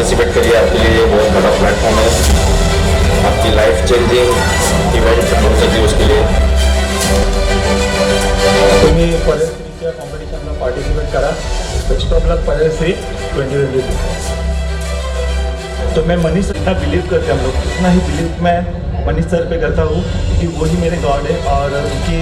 Participate करिए, आपके लिए ये बहुत बड़ा प्लेटफॉर्म है, आपकी लाइफ चेंजिंग इवेंट हो सकती है उसके लिए। तुम्ही पदश्रीच्या कॉम्पिटिशनला पार्टिसिपेट करा। Best of luck Padashri 2022। तो मैं मनीष इतना बिलीव करते हम लोग, इतना ही बिलीव मैं मनीष सर पे करता हूँ कि वो ही मेरे गॉड है और उनकी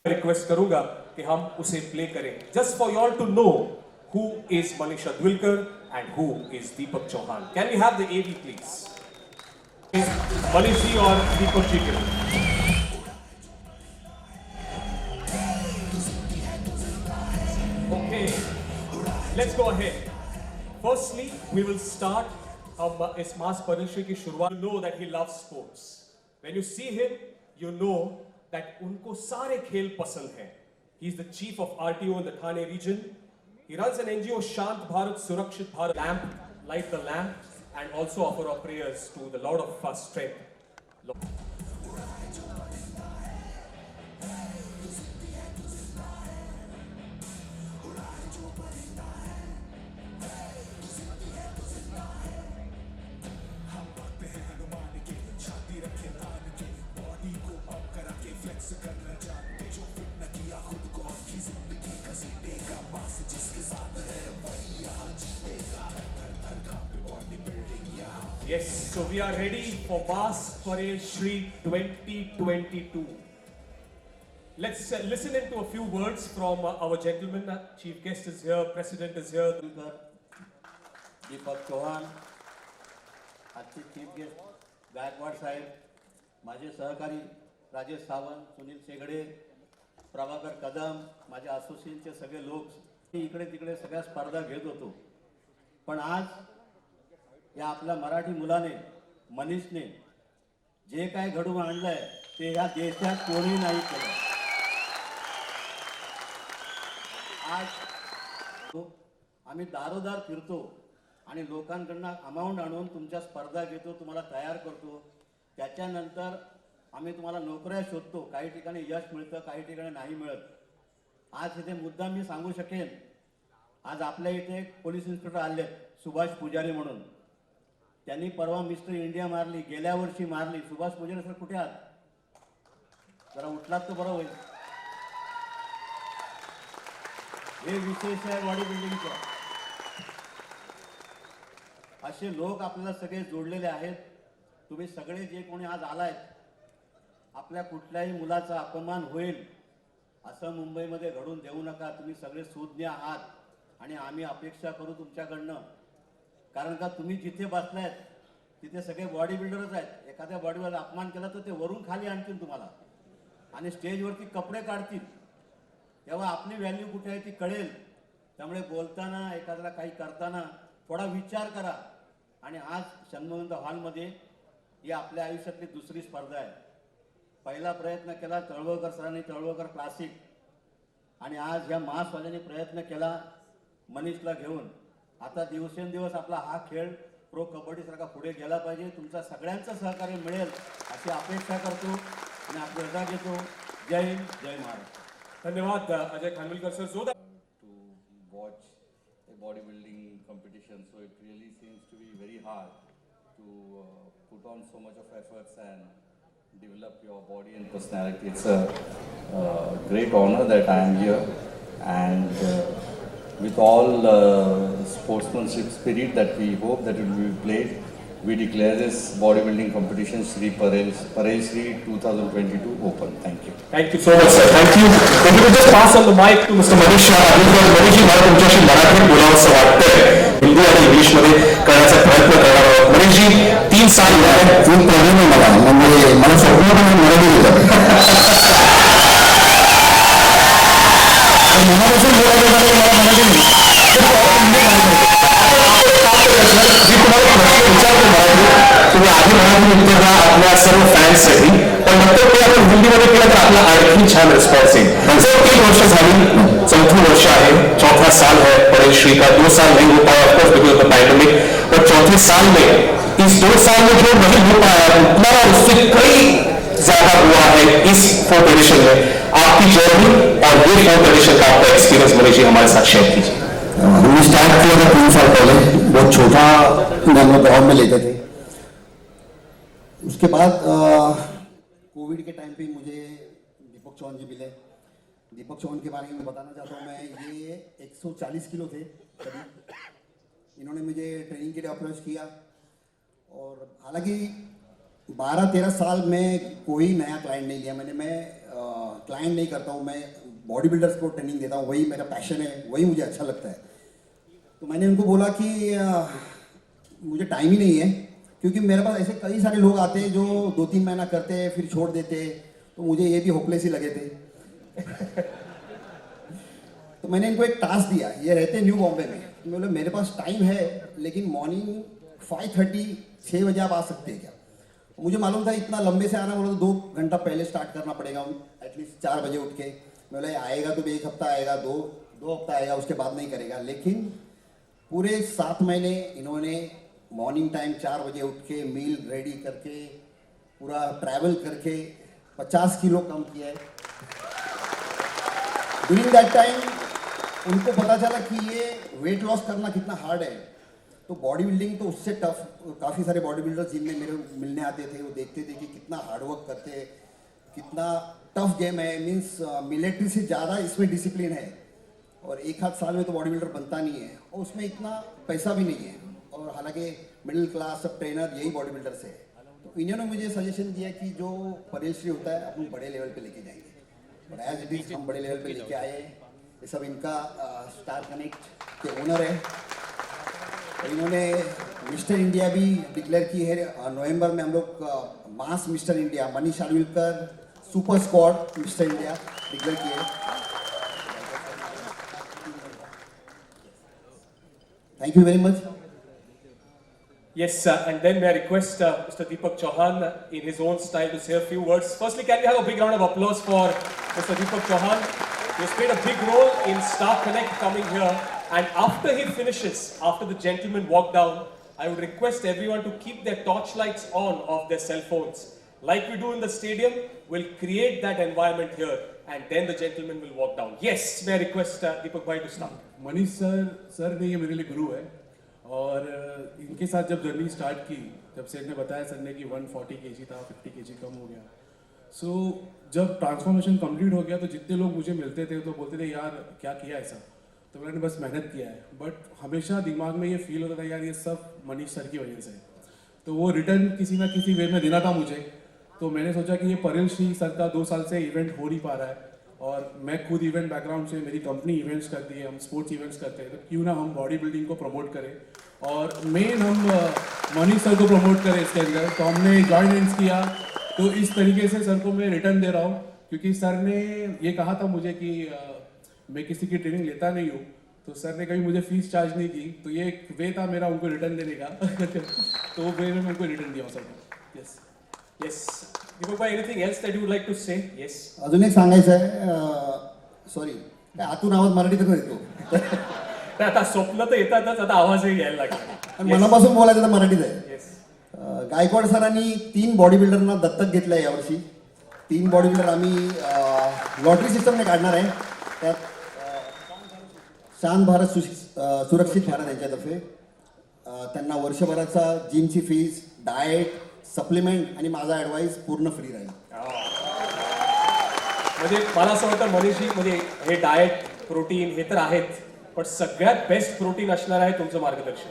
रिक्वेस्ट करूंगा कि हम उसे प्ले करें just for you all to know who is Manish Adwilkar and who is Deepak Chauhan. Can we have the AV please? Manish ji और Deepak ji के Okay, let's go ahead. Firstly, we will start हम इस मास परिचय की शुरुआत. You know that he loves sports. When you see him, you know that उनको सारे खेल पसंद हैं. He is the chief of RTO in the Thane region. He runs an NGO, Shant Bharat, Surakshit Bharat, lamp, light the lamp, and also offer our prayers to the Lord of strength. Yes, so we are ready for Mass Parade Shri 2022. Let's listen into a few words from our gentleman. Chief guest is here, President is here. दीपक चौहान, आजचे chief guest Gaikwad साहेब, माझे सहकारी राजेश सावंत, सुनील शेगडे, प्रभाकर कदम, माझे असोसिएशनचे सगळे लोक इकडे तिकडे सगळ्या स्पर्धा घेत होतो. पण आज या आपल्या मराठी मुलाने मनीषने जे काय घडवून आणलंय ते ह्या देशात कोणी नाही केलं. आज आम्ही दारोदार फिरतो आणि लोकांकडनं अमाऊंट आणून तुमच्या स्पर्धा घेतो, तुम्हाला तयार करतो. त्याच्यानंतर आम्ही तुम्हाला नोकऱ्या शोधतो. काही ठिकाणी यश मिळतं, काही ठिकाणी नाही मिळत. आज इथे मुद्दा मी सांगू शकेन, आज आपल्या इथे पोलीस इन्स्पेक्टर आले सुभाष पुजारी म्हणून. त्यांनी परवा मिस्टर इंडिया मारली, गेल्या वर्षी मारली. सुभाष पुजारी सर कुठे आहात? जरा उठलात तर बरं होईल. हे विशेष आहे बॉडी बिल्डिंगचं. असे लोक आपल्याला सगळे जोडलेले आहेत. तुम्ही सगळे जे कोणी आज आलायत, आपल्या कुठल्याही मुलाचा अपमान होईल असं मुंबईमध्ये घडून देऊ नका. तुम्ही सगळे सुज्ञ आहात आणि आम्ही अपेक्षा करू तुमच्याकडनं. कारण का तुम्ही जिथे बसलायत तिथे सगळे बॉडी बिल्डरच आहेत. एखाद्या बॉडीवर अपमान केला तर ते वरून खाली आणतील तुम्हाला आणि स्टेजवरती कपडे काढतील. तेव्हा आपली व्हॅल्यू कुठे आहे ती कळेल. त्यामुळे बोलताना, एखाद्याला काही करताना थोडा विचार करा. आणि आज षण्मुगनाथ हॉलमध्ये ही आपल्या आयुष्यातली दुसरी स्पर्धा आहे. पहिला प्रयत्न केला तळवळकर सरांनी, तळवळकर क्लासिक, आणि आज ह्या मासवाल्यांनी प्रयत्न केला मनीषला घेऊन. आता दिवसेंदिवस आपला हा खेळ प्रो कबड्डीसारखा पुढे गेला पाहिजे. तुमचा सगळ्यांचं सहकार्य मिळेल अशी अपेक्षा करतो आणि आपली रजा घेतो. जय हिंद, जय महाराष्ट्र. धन्यवाद अजय खानविलकर सर. जो to watch a bodybuilding competition. So it really seems to be very hard to put on so much of efforts and develop your body and personality. It's a great honor that I am here, and with all sportsmanship spirit that we hope that it will be played, we declare this bodybuilding competition Shri Parel Shri 2022 open. Thank you. Thank you so much, sir. Thank you. If you could just pass on the mic to Mr. Manish Shah. Manish ji, मला तुमच्याशी मराठीत बोलावंसं वाटतंय. हिंदी आणि इंग्लिशमध्ये करण्याचा प्रयत्न करणार आहोत. मनीषजी, 3 साल झाले. खूप प्रॉब्लेम आहे मला, म्हणजे मला स्वप्न पण मराठी येतं. मनापासून बोलायचं झालं मला मराठी नाही. जी तुम्हाला प्रश्न विचारतो मराठी, तुम्ही आधी मराठी उत्तर द्या आपल्या सर्व फॅन्ससाठी, पण नंतर ते आपण हिंदीमध्ये केलं तर आपला आणखी छान रिस्पॉन्स येईल. सर, 3 वर्ष झाली, 4थं वर्ष आहे, 4था साल है परेश श्री का. 2 साल नहीं हो पाया of course because of the pandemic, पर 4थे साल में, इस 2 साल में जो नहीं हो पाया उतना उससे कई ज्यादा हुआ है इस 4th एडिशन में. आपकी जर्नी और ये 4th एडिशन का आपका एक्सपीरियंस मनीष जी हमारे साथ शेयर कीजिए. हमने स्टार्ट किया था 3 साल पहले, बहुत छोटा हम लोग गाँव में लेते थे. उसके बाद कोविड के टाइम पे मुझे दीपक चौहान जी मिले. दीपक चौहान के बारे में बताना चाहता हूँ मैं. ये 140 किलो थे करीब. इन्होंने मुझे ट्रेनिंग के लिए अप्रोच किया, और हालांकि 12-13 साल में कोई नया क्लाइंट नहीं लिया मैंने. मैं क्लाइंट नहीं करता हूँ, मैं बॉडी बिल्डर्स को ट्रेनिंग देता हूँ. वही मेरा पैशन है, वही मुझे अच्छा लगता है. तो मैंने उनको बोला कि मुझे टाइम ही नहीं है, क्योंकि मेरे पास ऐसे कई सारे लोग आते हैं जो 2-3 महीना करते हैं फिर छोड़ देते हैं. तो मुझे ये भी होपलेस ही लगे थे. तो मैंने इनको एक टास्क दिया. ये रहते न्यू बॉम्बे में. तो मैं बोला मेरे पास टाइम है, लेकिन मॉर्निंग 5:30-6 बजे आप आ सकते हैं क्या? मुझे मालूम था इतना लंबे से आना, बोला तो 2 घंटा पहले स्टार्ट करना पड़ेगा. एटलीस्ट 4 बजे उठ के. मैं बोला आएगा तो 1 हफ्ता आएगा, 2 हफ्ता आएगा, उसके बाद नहीं करेगा. लेकिन पूरे 7 महीने इन्होंने मॉर्निंग टाइम 4 बजे उठ के मील रेडी करके पूरा ट्रैवल करके 50 किलो कम किया है. ड्यूरिंग दैट टाइम उनको पता चला कि ये वेट लॉस करना कितना हार्ड है. तो बॉडी बिल्डिंग तो उससे टफ. काफ़ी सारे बॉडी बिल्डर्स जिनमें मेरे मिलने आते थे, वो देखते थे कि कितना हार्डवर्क करते हैं, कितना टफ गेम है. मीन्स मिलिट्री से ज़्यादा इसमें डिसिप्लिन है, और 1 साल में तो बॉडी बिल्डर बनता नहीं है, और उसमें इतना पैसा भी नहीं है. और हालांकि मिडिल क्लास सब ट्रेनर यही बॉडी बिल्डर्स है. तो इन्होंने मुझे सजेशन दिया कि जो परेश श्री होता है अपन बड़े लेवल पे लेके जाएंगे, और एज इट इज हम बड़े लेवल पे लेके आए. ये सब इनका स्टार कनेक्ट के ओनर है. इन्होंने मिस्टर इंडिया भी डिक्लेयर की है. नवंबर में हम लोग मास mister India Manish Khanvilkar super squad mister India declare किए. Thank you very much. Yes, and then may I request Mr. Deepak Chauhan in his own style to say a few words. Firstly, can we have a big round of applause for Mr. Deepak Chauhan? He has played a big role in Star Connect coming here. And after he finishes, after the gentlemen walk down, I would request everyone to keep their torchlights on of their cell phones. Like we do in the stadium, we'll create that environment here, and then the gentlemen will walk down. Yes, may I request Deepak Bhai to start. Manish sir ने ये मेरे लिए गुरु है, और इनके साथ जब journey start की, जब सर ने बताया सर ने कि 140 kg था, 50 kg कम हो गया. सो जब ट्रांसफॉर्मेशन कंप्लीट हो गया तो जितने लोग मुझे मिलते थे तो बोलते थे यार क्या किया ऐसा. तो मैंने बस मेहनत किया है, बट हमेशा दिमाग में ये फील होता था यार ये सब मनीष सर की वजह से. तो वो रिटर्न किसी ना किसी वे में देना था मुझे। तो मैंने सोचा कि ये परिल श्री सर का 2 साल से इवेंट हो नहीं पा रहा है, और मैं खुद इवेंट बैकग्राउंड से, मेरी कंपनी इवेंट्स करती है, हम स्पोर्ट्स इवेंट्स करते हैं, तो क्यों ना हम बॉडी बिल्डिंग को प्रमोट करें और मेन हम मनीष सर को प्रमोट करें इसके अंदर। तो हमने जॉइंट हैंड्स किया। तो इस तरीके से सर को मैं रिटर्न दे रहा हूँ, क्योंकि सर ने ये कहा था मुझे कि मैं किसी की ट्रेनिंग लेता नहीं हूँ, तो सर ने कभी मुझे फीस चार्ज नहीं की, तो ये एक वे था मेरा उनको रिटर्न देने का। तो वो वे में मैं उनको रिटर्न दिया सर को। Yes Yes. Deepak bhai, anything else that you would like to say? Yes. अजून एक सांगायचं आहे, सॉरी आतून आवाज मराठीतून येतो, नाही, आता स्वप्न तर येतातच, आता आवाजही यायला लागला. आणि मनापासून बोलायचं तर मराठीत आहे. Yes. गायकवाड सरांनी 3 बॉडी बिल्डरना दत्तक घेतलं आहे यावर्षी. 3 बॉडी बिल्डर आम्ही लॉटरी सिस्टमने काढणार आहे. त्यात शांत भारत सुरक्षित भारत यांच्यातर्फे त्यांना वर्षभराचा जिमची फीज, डाएट, सप्लिमेंट आणि माझा ॲडवाईस पूर्ण फ्री राहील. म्हणजे मला असं वाटतं मनीषजी, म्हणजे हे डाएट, प्रोटीन हे तर आहेत, पण सगळ्यात बेस्ट प्रोटीन असणार आहे तुमचं मार्गदर्शन.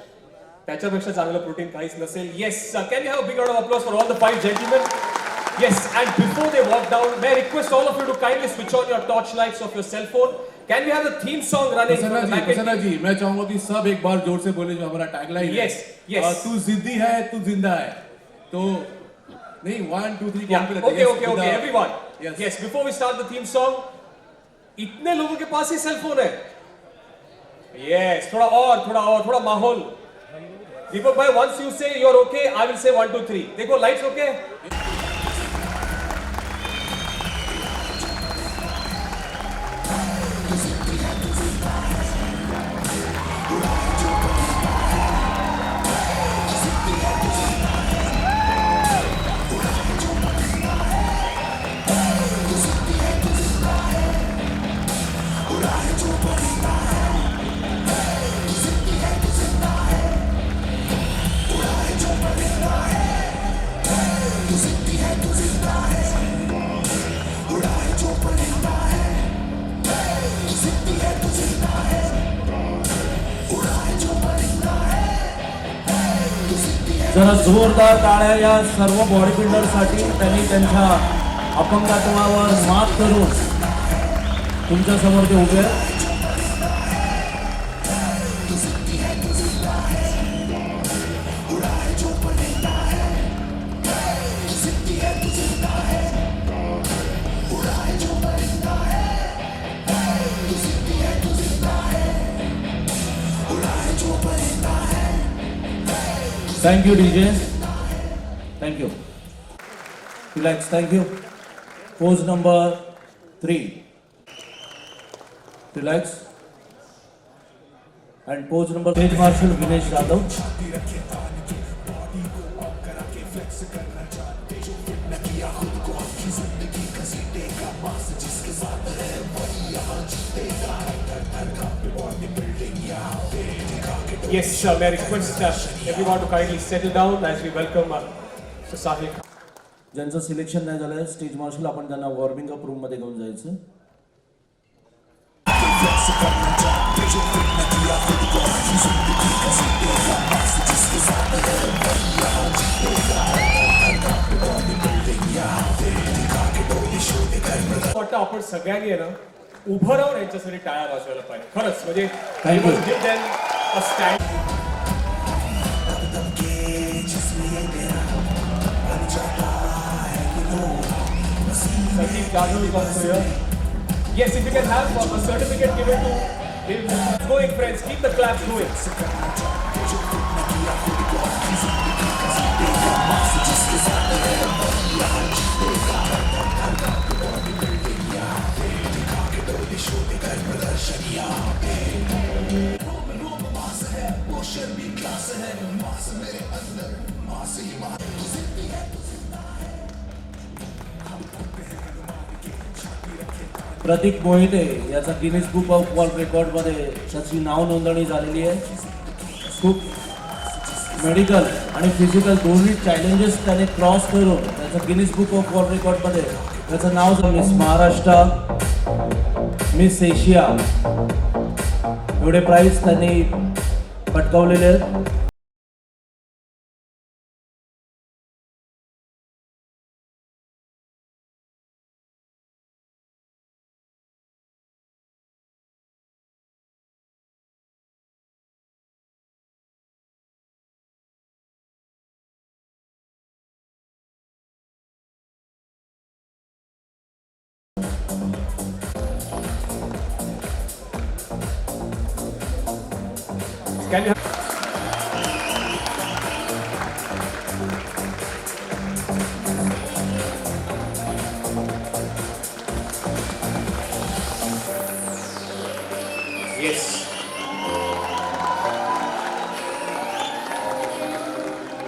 त्याच्यापेक्षा चांगलं प्रोटीन काहीच नसेल. Yes, can you have big round of applause for all the 5 gentleman. Yes, and before they walk down, may I request all of you to kindly switch on your torch lights of your cell phone. Can we have the theme song running? Prasanna ji, मैं चाहूंगा कि सब एक बार जोर से बोले जो हमारा टैगलाइन है. Yes, yes. तू जिद्दी है, तू जिंदा है. तो नहीं, 1 2 3 Yeah, okay, everyone. Yes. Yes, before we start the theme song, इतने लोगों के पास ही सेल फोन है. Yes, थोड़ा माहौल. दीपक भाई, once you say you're okay, I will say 1 2 3. देखो, lights okay? जरा जोरदार टाळ्या या सर्व बॉडी बिल्डरसाठी. त्यांनी त्यांच्या अपंगत्वावर मात करून तुमच्या समोर ते उभे आहेत. Thank you, DJ. Thank you. Relax. Thank you. Pose number 3. Relax. And pose number Stage Marshal Vinesh Yadav. Yes, may I request everyone to kindly settle down as we welcome Mr. Sahil. ज्यांचं selection नाही झालंय stage martial, आपण त्यांना warming up room मध्ये घेऊन जायचं. वाटतं आपण सगळ्यांनी आहे ना उभं राहून यांच्यासाठी टाळ्या वाजवायला पाहिजे. खरंच म्हणजे Thank you. give them a stand. Sandeep Jadhav is also here. Yes, if you can have a certificate given to going friends, keep the claps going. प्रतीक मोहिते याचा Guinness book of world record मध्ये त्याची नाव नोंदणी झालेली आहे. खूप medical आणि physical दोन्ही challenges त्याने क्रॉस करून त्याचं Guinness book of world record मध्ये त्याचं नाव मिस महाराष्ट्र, मिस एशिया एवढे प्राइज त्यांनी पटकावलेले आहेत. Can you? Yes.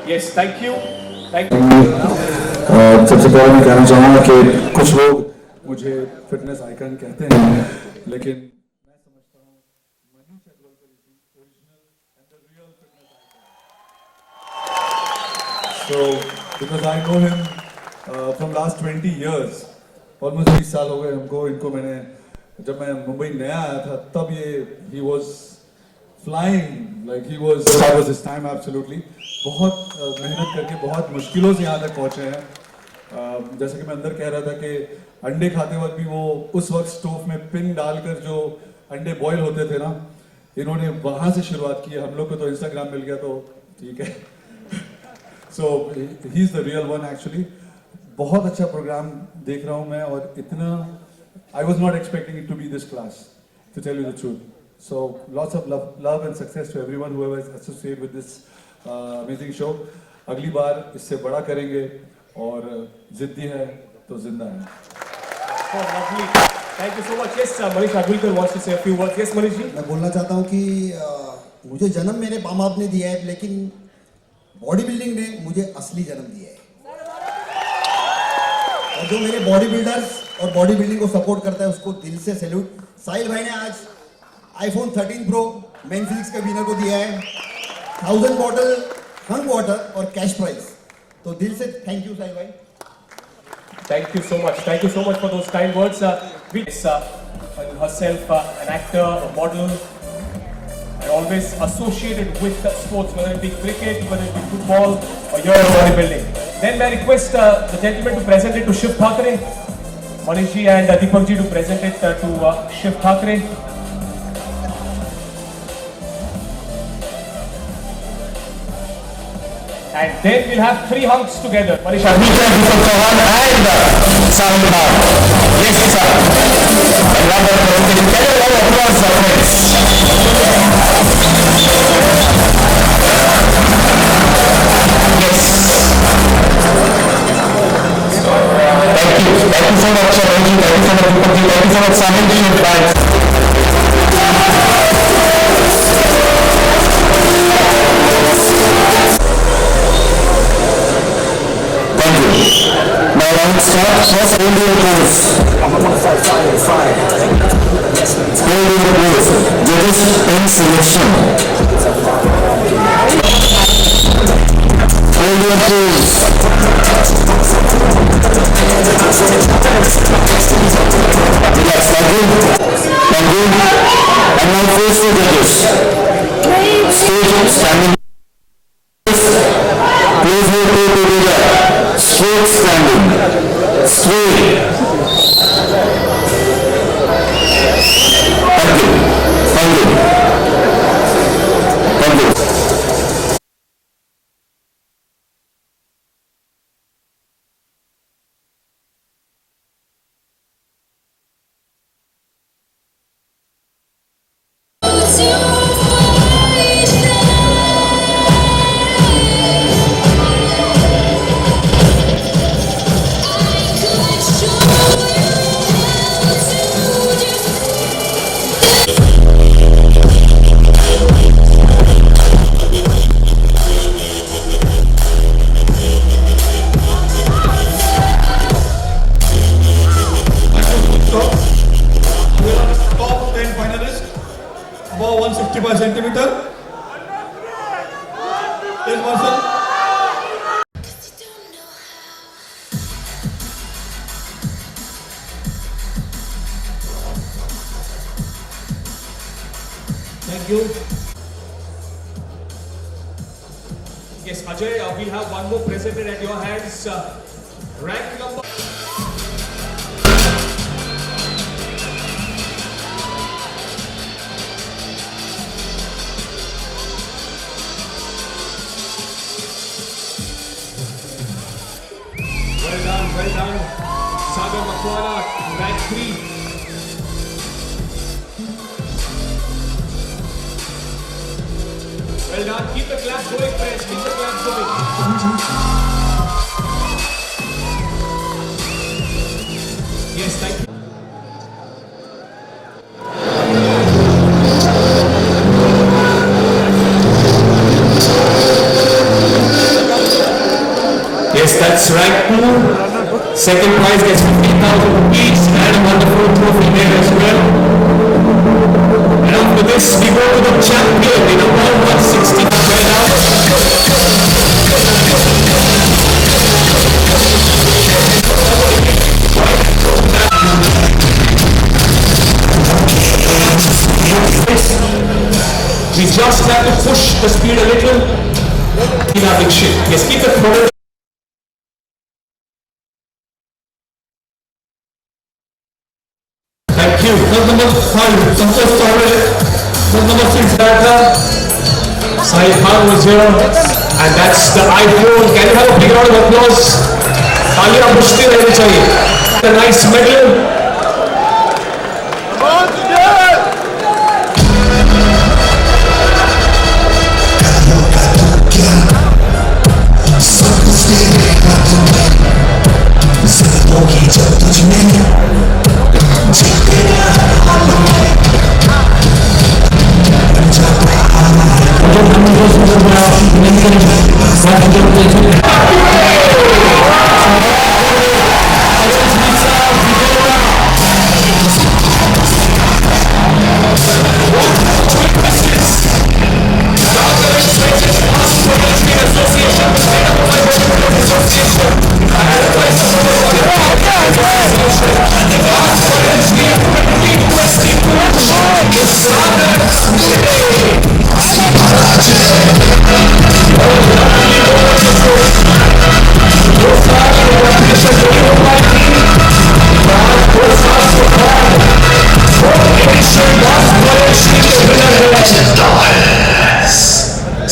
Yes, thank you. Thank you. सबसे पहले मैं कहना चाहूँगा कि कुछ लोग मुझे फिटनेस आइकन कहते हैं, लेकिन मैं समझता हूँ Manish Agarwal is the original and the real fitness icon. So because I know him from last 20 years, almost 20 साल हो गए हमको. इनको मैंने जब मैं मुंबई नया आया था तब ये he was flying like he was his time absolutely. बहुत मेहनत करके बहुत मुश्किलों से यहाँ तक पहुँचे हैं. जैसे कि मैं अंदर कह रहा था कि अंडे खाते वक्त भी वो उस वक्त स्टोव में पिन डालकर जो अंडे बॉईल होते थे ना, इन्होंने वहाँ से शुरुआत की है. हम लोग को तो इंस्टाग्राम मिल गया तो ठीक है. So he is the real one actually. बहुत अच्छा प्रोग्राम देख रहा हूँ मैं, और इतना I was not expecting it to be this class, to tell you the truth. So lots of love and success to everyone whoever is associated with this amazing show. अगली बार इससे बड़ा करेंगे, और जिद्दी है तो जिंदा है. Oh, lovely. Thank you so much. Yes, Manish Agulkar wants to say a few words. Yes, Manish ji. मैं बोलना चाहता हूँ कि मुझे जन्म मेरे माँ बाप ने दिया है, लेकिन बॉडी बिल्डिंग ने मुझे असली जन्म दिया है. और जो मेरे बॉडी बिल्डर्स और बॉडी बिल्डिंग को सपोर्ट करता है उसको दिल से सैल्यूट. साहिल भाई ने आज iPhone 13 Pro मेन फिजिक्स के विनर को दिया है 1000 बॉटल हंग वाटर और कैश प्राइज. तो दिल से थैंक यू साहिल भाई. Thank you so much. Thank you so much for those kind words. Herself an actor, a model, and always associated with sports, whether it be cricket, whether it be football, or your bodybuilding. Then may I request the gentleman to present it to Shiv Thakre, Manish ji and Deepak ji to present it to Shiv Thakre. And then we'll have three hunks together. Manish Agulkar, Deepak Chauhan and Sahil Bhatt. Yes, sir. Another presentation. Can you round of applause, friends? Yes. Thank you. Thank you so much, Manish. Thank you so much, Deepak ji. Thank you so much, Sahil ji and Bhatt. First Indian pose. Indian pose. Judges in selection. Indian pose. Relax, thank you. Thank you. And now face the judges. Stage standing. Please move to together. Straight standing. Straight. Thank you. Thank you. Thank you. Above 165 centimeter. Yes, Marshal. Thank you. Yes, Ajay, we have one more presented at your hands. Rank number. Well done. Sagar Makwana, rank 3. Well done. Keep the clap going, friends. Keep the clap going. Yes, thank you. Yes, that's right. Second prize gets 15,000 rupees and a wonderful trophy there as well. And after this, we go to the champion in a 160 We just have to push the speed a little. Yes, keep it forward. Thank you. Club number 5, Santosh Tore. Club number 6, Data. Sai Khan was here. And that's the iPhone. Can you have a big round of applause? Talia Mushti रहनी चाहिए. A nice medal.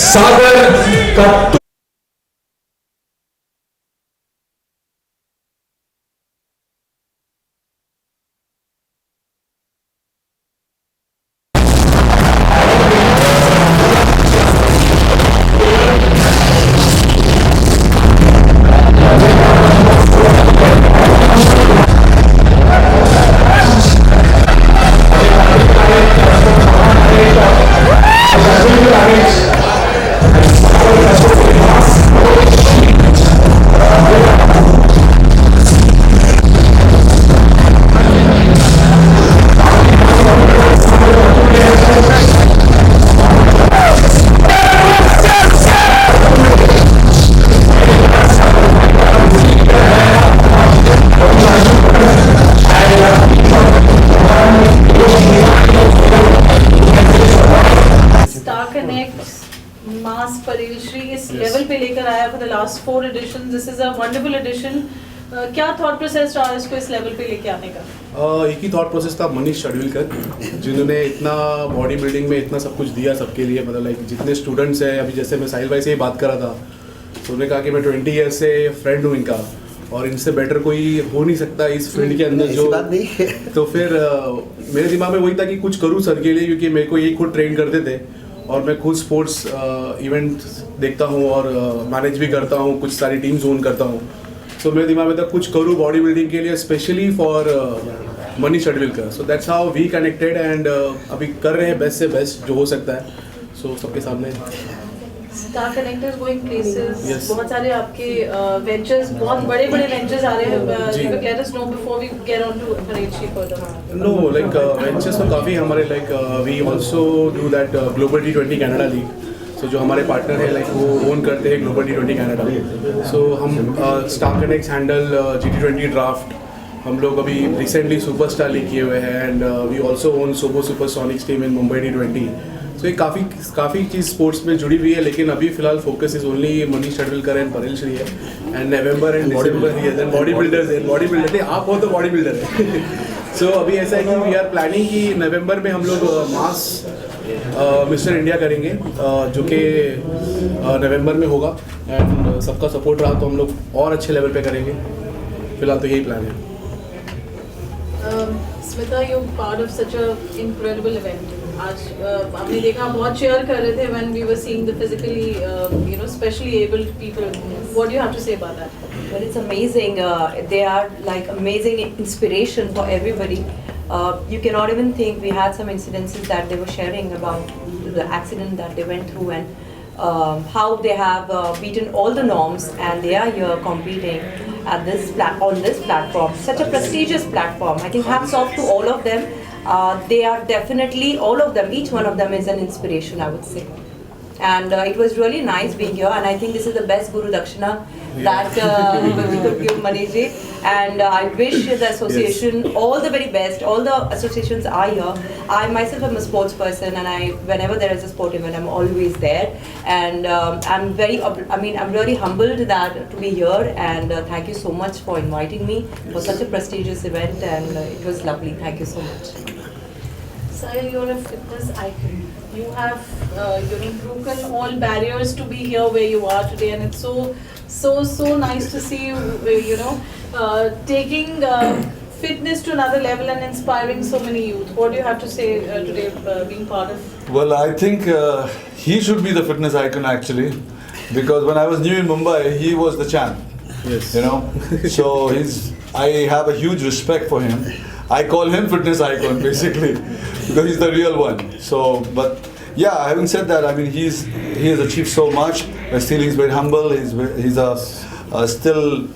सागर का मास परेल श्री इस level पे लेकर आया for the last 4 editions. This is a wonderful edition. क्या thought process रहा इसको इस लेवल पे लेके आने का? एक ही थॉट प्रोसेस था, मनीष शाडविलकर, जिन्होंने इतना बॉडी बिल्डिंग में इतना सब कुछ दिया सबके लिए. मतलब लाइक जितने स्टूडेंट्स हैं, अभी जैसे मैं साहिल भाई से ही बात कर रहा था, तो उन्होंने कहा कि मैं 20 ईयर्स से फ्रेंड हूँ इनका और इनसे बेटर कोई हो नहीं सकता इस फील्ड के अंदर. जो बात नहीं है. तो फिर मेरे दिमाग में वही था कि कुछ करूँ सर के लिए, क्योंकि मेरे को यही खुद ट्रेन करते थे और मैं खुद स्पोर्ट्स इवेंट देखता हूँ और मैनेज भी करता हूँ, कुछ सारी टीम्स ओन करता हूँ. सो मेरे दिमाग में था कुछ करूँ बॉडी बिल्डिंग के लिए, specially for Manish Shadvilkar. So that's how we connected and अभी कर रहे हैं बेस्ट से बेस्ट जो हो सकता है. सो सबके सामने स्टार कनेक्टर्स गोइंग प्लेसेस, बहुत सारे आपके वेंचर्स, बहुत बड़े-बड़े वेंचर्स आ रहे हैं. Let us know before we get on to Parel further. No like ventures तो काफ़ी हमारे, like we also do that global T20 Canada league. सो जो हमारे पार्टनर है लाइक वो ओन करते हैं ग्लोबल T20 कनाडा. सो हम star connects handle GT20 draft हम लोग अभी रिसेंटली सुपरस्टार लीग किए हुए हैं and we also own SoBo supersonics team in Mumbai T20. सो ये काफ़ी चीज़ स्पोर्ट्स में जुड़ी हुई है, लेकिन अभी फिलहाल focus is only Manish Shadvilkar and Parel Shri है. एंड नवंबर एंड दिसंबर ही है बॉडी बिल्डर्स है. बॉडी बिल्डर आप हो तो बॉडी बिल्डर है. सो अभी ऐसा है कि वी आर प्लानिंग कि नवंबर में हम लोग मास मिस्टर इंडिया करेंगे, जो कि नवंबर में होगा. एंड सबका सपोर्ट रहा तो हम लोग और अच्छे लेवल पे करेंगे. फिलहाल तो यही प्लान है. Smita, you're part of such an incredible event. आज हमने देखा बहुत cheer कर रहे थे when we were seeing the physically specially abled people. What do you have to say about that? Well, it's amazing. They are like amazing inspiration for everybody. You cannot even think. We had some incidences that they were sharing about the accident that they went through and how they have beaten all the norms and they are here competing at this on this platform. Such a prestigious platform. I think hats off to all of them. They are definitely, all of them, each one of them is an inspiration, I would say. And it was really nice being here, and I think this is the best Guru Dakshina that we could give Manish ji. And I wish the association all the very best. All the associations are here. I myself am a sports person, and whenever there is a sport event, I'm always there. And I'm really humbled to be here. And thank you so much for inviting me for such a prestigious event, and it was lovely. Thank you so much. Sahil, you're a fitness icon. You have broken all barriers to be here where you are today, and it's so nice to see you, taking fitness to another level and inspiring so many youth. What do you have to say today, being part of? Well, I think he should be the fitness icon actually, because when I was new in Mumbai, he was the champ. Yes. So I have a huge respect for him. I call him fitness icon basically because he's the real one. So, but yeah, having said that, I mean he has achieved so much. Still, he's very humble. He's a still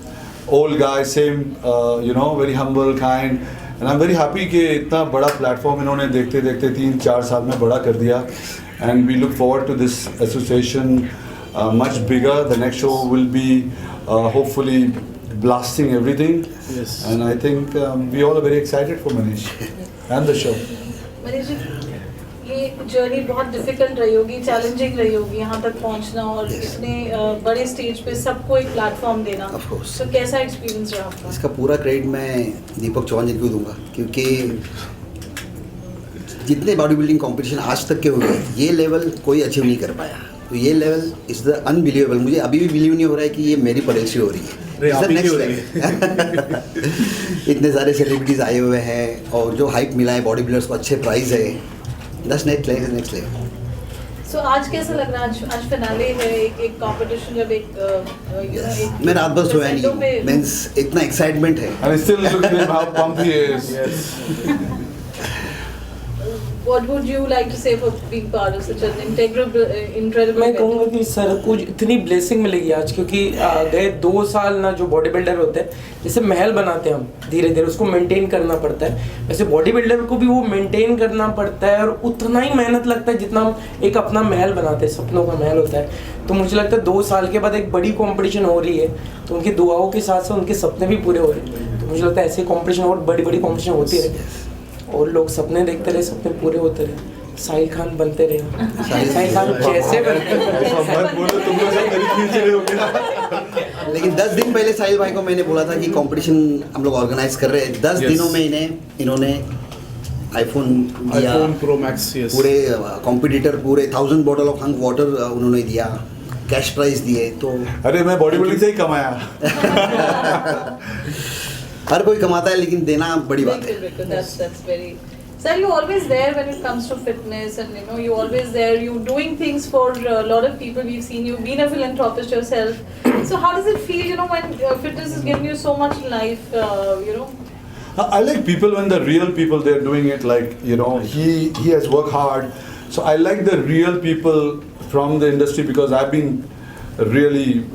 old guy, same very humble, kind. And I'm very happy कि इतना बड़ा platform इन्होंने देखते देखते 3-4 साल में बड़ा कर दिया. And we look forward to this association much bigger. The next show will be hopefully blasting everything. Yes. And I think we all are very excited for Manish and the show. Manish ji, ये journey बहुत difficult रही होगी, challenging रही होगी यहाँ तक पहुँचना और इतने बड़े स्टेज पे सबको एक प्लेटफॉर्म देना. तो कैसा एक्सपीरियंस रहा आपका? इसका पूरा क्रेडिट मैं दीपक चौहान जी को दूंगा, क्योंकि जितने बॉडी बिल्डिंग कॉम्पिटिशन आज तक के हुए ये लेवल कोई अचीव नहीं कर पाया. तो ये लेवल इज़ द अनबिलीवेबल. मुझे अभी भी बिलीव नहीं हो रहा है कि ये मेरी परेशी हो रही है. इतने सारे सेलिब्रिटीज आए हुए हैं और जो हाइप मिला है बॉडी बिल्डर्स को, अच्छे प्राइस है. दस नेक्स्ट लेवल. सो आज कैसा लग रहा है? आज फिनाले है, एक कंपटीशन, जब एक मैं रात भर सोया नहीं. मीन्स इतना एक्साइटमेंट है. And still look at how pumped he is. What would you like to say for being part of such an incredible मैं कहूँगा कि सर को इतनी ब्लेसिंग मिलेगी आज, क्योंकि गए 2 साल ना जो बॉडी बिल्डर होते हैं जैसे महल बनाते हैं हम धीरे धीरे उसको मेंटेन करना पड़ता है, वैसे बॉडी बिल्डर को भी वो मेंटेन करना पड़ता है और उतना ही मेहनत लगता है जितना हम एक अपना महल बनाते हैं, सपनों का महल होता है. तो मुझे लगता है 2 साल के बाद एक बड़ी कॉम्पिटिशन हो रही है तो उनकी दुआओं के साथ साथ उनके सपने भी पूरे हो रहे हैं. तो मुझे लगता है ऐसे कॉम्पिटिशन और बड़ी बड़ी कॉम्पिटिशन होती रहे और लोग सपने देखते रहे, सपने पूरे होते रहे, साहिल खान बनते रहे. साहिल खान कैसे बनते लेकिन 10 दिन पहले साहिल भाई को मैंने बोला था कि कंपटीशन हम लोग ऑर्गेनाइज कर रहे हैं. 10 दिनों में इन्होंने आईफोन प्रो मैक्स पूरे कॉम्पिटिटर पूरे 1000 बॉटल ऑफ हंग वाटर उन्होंने दिया, कैश प्राइज दिए. तो अरे मैं बॉडी बिल्डिंग से ही कमाया. हर कोई कमाता है लेकिन देना बड़ी बात है. That's very. Sir, you're always there when it comes to fitness, and you're always there. You're doing things for a lot of people. We've seen you being a philanthropist yourself. So how does it feel, when fitness is giving you so much life, I like people when the real people they're doing it. Like he has worked hard. So I like the real people from the industry because I've been really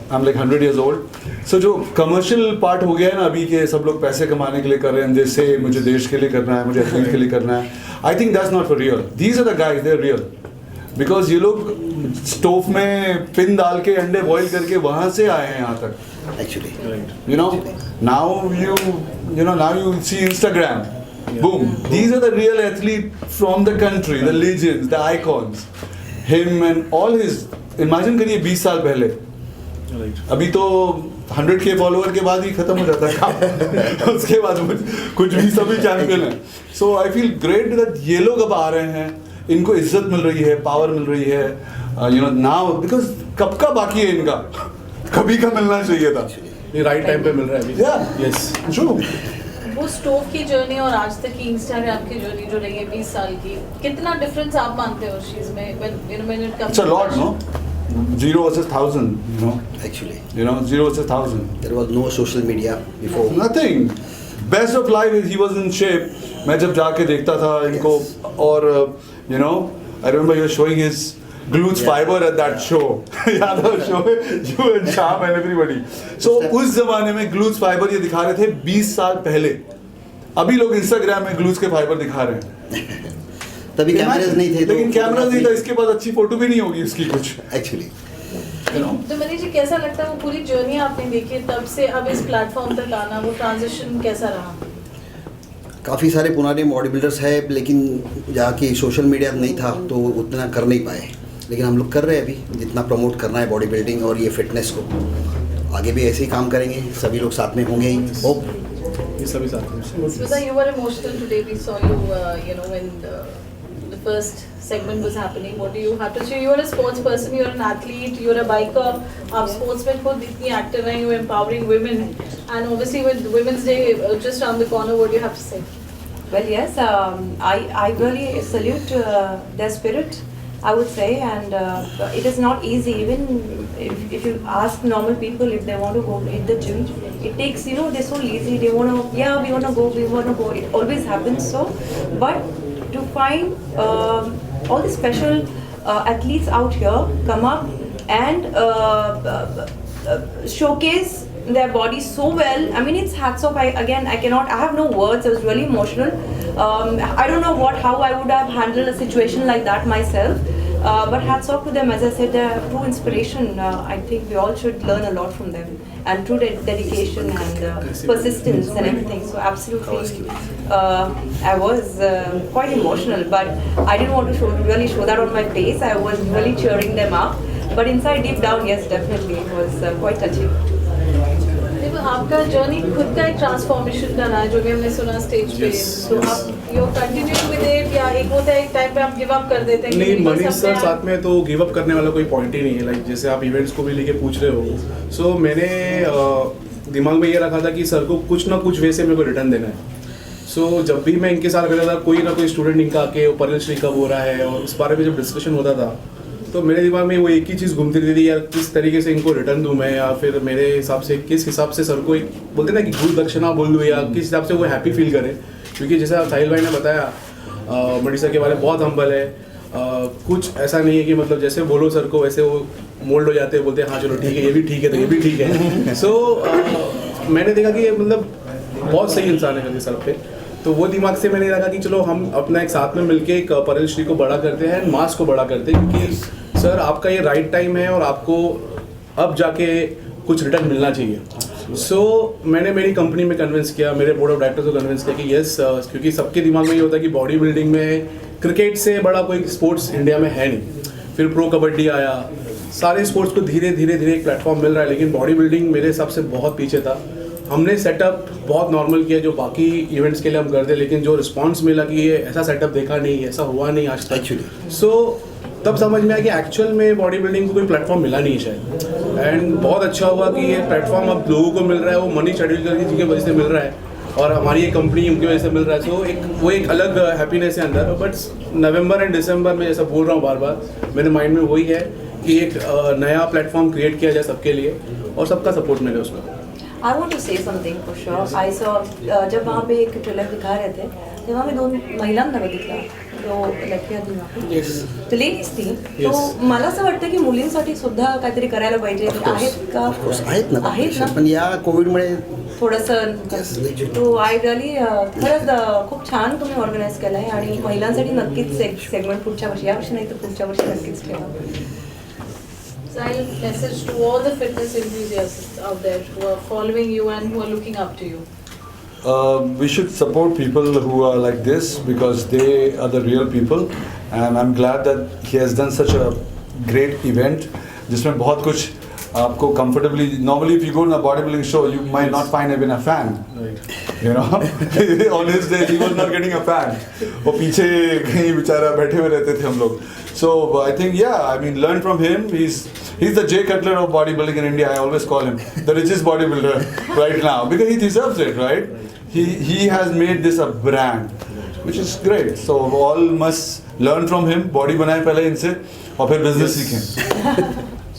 I'm like 100 years old. So जो commercial part हो गया है ना अभी के सब लोग पैसे कमाने के लिए कर रहे हैं, जैसे मुझे देश के लिए करना है, मुझे एथलीट के लिए करना है. I think that's not for real. These are the guys, they are real. Because ये लोग स्टोव में पिन डाल के अंडे बॉईल करके वहाँ से आए हैं यहाँ तक. Actually now you see Instagram. Boom. These are the real athletes from the country, the legends, the icons. Him and all his. Imagine करिए 20 साल पहले. अभी तो 100K फॉलोअर के बाद ही खत्म हो जाता है काम. उसके बाद कुछ भी सभी चैंपियन है. सो आई फील ग्रेट दैट ये लोग अब आ रहे हैं, इनको इज्जत मिल रही है, पावर मिल रही है. नाउ बिकॉज कब का बाकी है इनका, कभी का मिलना चाहिए था. ये राइट टाइम पे मिल रहा है अभी. Yes true. वो स्टोव की जर्नी और आज तक की इंस्टाग्राम की जर्नी जो रही है 20 साल की, कितना डिफरेंस आप मानते हो उस चीज में? when it comes It's a to lot, no? 0 versus 1000, you know. Actually, 0 versus 1000. there was no social media before. Nothing. Best of life is he was in shape. मैं जब जाके देखता था इनको और you know, I remember he was showing his glutes fiber at that show. याद है show you and Sham and everybody. So उस जमाने में glutes fiber ये दिखा रहे थे 20 साल पहले. अभी लोग Instagram में glutes के fiber दिखा रहे हैं. तभी कैमरास नहीं थे, लेकिन कैमरा नहीं था, इसके बाद अच्छी फोटो भी नहीं होगी उसकी कुछ. एक्चुअली तो मनीष जी कैसा लगता है वो पूरी जर्नी आपने देखी तब से अब इस प्लेटफॉर्म तक आना, वो ट्रांजिशन कैसा रहा? काफ़ी सारे पुराने बॉडी बिल्डर्स है, लेकिन जहाँ की सोशल मीडिया नहीं था तो उतना कर नहीं पाए, लेकिन हम लोग कर रहे हैं अभी. जितना प्रमोट करना है बॉडी बिल्डिंग और ये फिटनेस को, आगे भी ऐसे ही काम करेंगे, सभी लोग साथ में होंगे ही. होप ये सभी साथ में. Smita, you were emotional today. We saw you, you know, when the first segment was happening. What do you have to say? You're a sports person, you're an athlete, you're a biker. आप sports में खुद इतनी active हैं, you're empowering women, and obviously with Women's Day just around the corner, what do you have to say? Well, yes, I really salute their spirit, I would say, and it is not easy. Even if you ask normal people if they want to go hit the gym, it takes, you know, they're so lazy. They want to, yeah, we want to go. It always happens so, but to find all the special athletes out here come up and showcase their bodies so well. I mean, it's hats off. I have no words. I was really emotional. I don't know how I would have handled a situation like that myself. But hats off to them. As I said, they're true inspiration. I think we all should learn a lot from them. And true dedication and persistence and everything. So absolutely, I was quite emotional. But I didn't want to really show that on my face. I was really cheering them up. But inside, deep down, yes, definitely, it was quite touching. देखो आपका journey खुद का एक transformation का रहा है, जो भी हमने सुना स्टेज पे. तो आप यू कंटिन्यू विद इट या एक होता है एक टाइम पे आप गिव अप कर देते हैं? नहीं, मनीष सर साथ में तो गिव अप करने वाला कोई पॉइंट ही नहीं है. लाइक जैसे आप इवेंट्स को भी लेके पूछ रहे हो, सो मैंने दिमाग में ये रखा था कि सर को कुछ ना कुछ वे से मेरे को रिटर्न देना है. सो जब भी मैं इनके साथ रहता था, कोई ना कोई स्टूडेंट इनका आके परल श्री कब हो रहा है और उस बारे में जब डिस्कशन होता था, तो मेरे दिमाग में वो एक ही चीज़ घूमती रहती थी, यार किस तरीके से इनको रिटर्न दूँ मैं, या फिर मेरे हिसाब से किस हिसाब से सर को एक बोलते ना कि गुरु दक्षिणा बोल दूँ, या किस हिसाब से वो हैप्पी फील करे. क्योंकि जैसा साहिल भाई ने बताया, मनीष सर के बारे में बहुत हम्बल है. कुछ ऐसा नहीं है कि मतलब जैसे बोलो सर को वैसे वो मोल्ड हो जाते हैं, बोलते हैं हाँ चलो ठीक है, ये भी ठीक है तो ये भी ठीक है. सो मैंने देखा कि मतलब बहुत सही इंसान है सर पे. तो वो दिमाग से मैंने लगा कि चलो हम अपना एक साथ में मिलके एक परल श्री को बड़ा करते हैं, मास को बड़ा करते हैं, क्योंकि सर आपका ये राइट टाइम है और आपको अब जाके कुछ रिटर्न मिलना चाहिए. सो मैंने मेरी कंपनी में कन्विंस किया, मेरे बोर्ड ऑफ डायरेक्टर्स को कन्विंस किया कि यस, क्योंकि सबके दिमाग में ये होता है कि बॉडी बिल्डिंग में क्रिकेट से बड़ा कोई स्पोर्ट्स इंडिया में है नहीं. फिर प्रो कबड्डी आया, सारे स्पोर्ट्स को धीरे धीरे एक प्लेटफॉर्म मिल रहा है, लेकिन बॉडी बिल्डिंग मेरे हिसाब से बहुत पीछे था. हमने सेटअप बहुत नॉर्मल किया जो बाकी इवेंट्स के लिए हम करते, लेकिन जो रिस्पांस मिला कि ये ऐसा सेटअप देखा नहीं, ऐसा हुआ नहीं आज तक. सो तब समझ में आया कि एक्चुअल में बॉडी बिल्डिंग को कोई प्लेटफॉर्म मिला नहीं शायद. एंड बहुत अच्छा हुआ कि ये प्लेटफॉर्म अब लोगों को मिल रहा है, वो मनीष तेंदुलकर जी की वजह से मिल रहा है और हमारी ये कंपनी उनकी वजह से मिल रहा है. सो वो एक अलग हैप्पीनेस है अंदर. बट नवंबर एंड दिसंबर में जैसा बोल रहा हूँ बार बार, मेरे माइंड में वही है कि एक नया प्लेटफॉर्म क्रिएट किया जाए सबके लिए और सबका सपोर्ट मिले उसमें. I want to say something for sure. I saw जब वहाँ पे एक ट्रेलर दिखा रहे थे, जब वहाँ पे 2 महिलांना बघितला, 2 लड़कियां थी वहाँ पे, तो लेडीज थी. तो मला असं वाटतं की मुलींसाठी सुद्धा काहीतरी करायला पाहिजे. आहेत का? आहेत ना, पण या कोविडमुळे थोडंसं. तो आय रिअली खरंच खूप छान तुम्ही ऑर्गनाईज केलं आहे आणि महिलांसाठी नक्कीच एक सेगमेंट पुढच्या वर्षी, या वर्षी नाही तर पुढच्या वर्षी नक्कीच ठेवा. Sahil, message to all the fitness enthusiasts out there who are following you and who are looking up to you. We should support people who are like this because they are the real people, and I'm glad that he has done such a great event जिसमें बहुत कुछ आपको comfortably. Normally if you go to a bodybuilding show you might not find even a fan, you know. On his day he was not getting a fan. वो पीछे कहीं बेचारा बैठे हुए रहते थे हम लोग. So I think I mean learn from him. He's the Jay Cutler of bodybuilding in India. I always call him the richest bodybuilder right now because he deserves it, right? he has made this a brand, which is great. So all must learn from him. Body बनाए पहले इनसे और फिर business सीखें.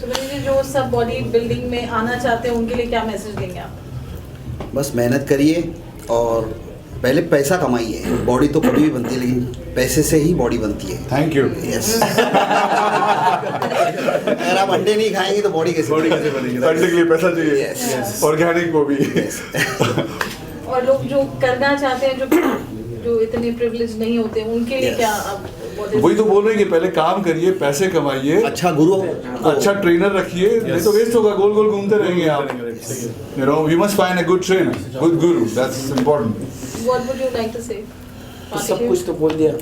सुमन जी, जो सब body building में आना चाहते हैं उनके लिए क्या मैसेज देंगे आप? बस मेहनत करिए और पहले पैसा कमाइए. बॉडी तो कभी भी बनती है लेकिन पैसे से ही बॉडी बनती है. Thank you. यस. अगर आप अंडे नहीं खाएंगे तो बॉडी कैसे बनेगी? अंडे के लिए पैसा चाहिए. Yes. Organic वो भी. और लोग जो करना चाहते हैं, जो इतने प्रिविलेज नहीं होते, उनके लिए क्या आप वही तो बोल रहे हैं कि पहले काम करिए, पैसे कमाइए, अच्छा गुरु, अच्छा ट्रेनर रखिए, नहीं तो वेस्ट होगा, गोल गोल घूमते रहेंगे आप. You know, we must find a good trainer, good guru. That's important. What would you like to say? तो सब कुछ तो बोल दिया.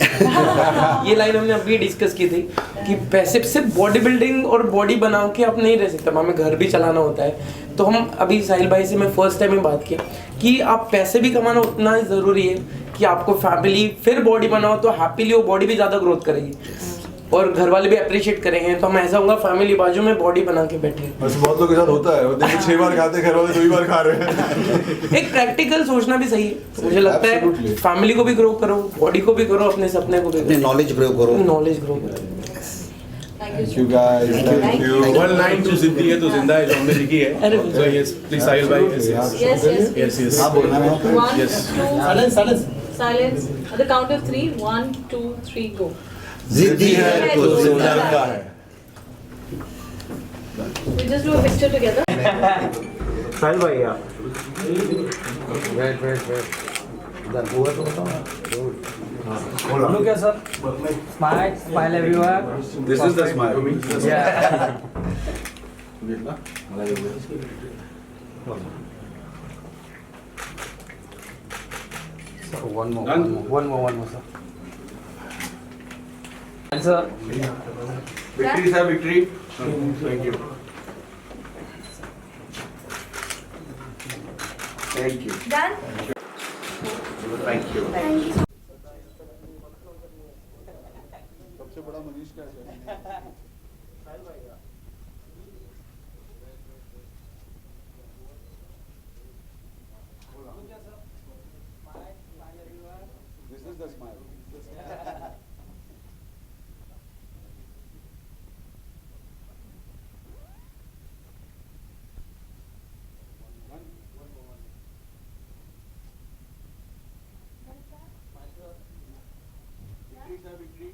ये लाइन हमने अभी डिस्कस की थी कि पैसे सिर्फ बॉडी बिल्डिंग और बॉडी बना के आप नहीं रह सकते, हमें घर भी चलाना होता है. तो हम अभी साहिल भाई से मैं फर्स्ट टाइम में बात किया कि आप पैसे भी कमाना उतना ही ज़रूरी है कि आपको फैमिली फिर बॉडी बनाओ तो हैप्पीली वो बॉडी भी ज़्यादा ग्रोथ करेगी और घर वाले भी अप्रिशिएट करेंगे. तो हम ऐसा होगा फैमिली बाजू में बॉडी बना के बैठे. बस बहुत लोगों के साथ होता है, वो देखो 6 बार खाते, घर वाले 2 बार खा रहे हैं. एक प्रैक्टिकल सोचना भी सही है. तो मुझे लगता है फैमिली को भी ग्रो करो, बॉडी को भी करो, अपने सपने को भी अपने नॉलेज ग्रो करो. नॉलेज ग्रो करो. Thank you guys. Thank you. One line to जिंदगी है तो जिंदा है जो हमने लिखी है. So yes, please साहिल भाई. Yes. हाँ बोलना है. 1, 2, silence. At the count of 3, 1, 2, 3, go. जिद्दी है तो जिंदा है. We just do a picture together. साहिल भाई आप. Look at sir. Smile everywhere. This is the smile. Yeah. One more, sir. And sir. Victory sir, victory. Thank you. Thank you. Done? Thank you. सबसे बड़ा मनीष का है. This is the smile. Victory sir, victory.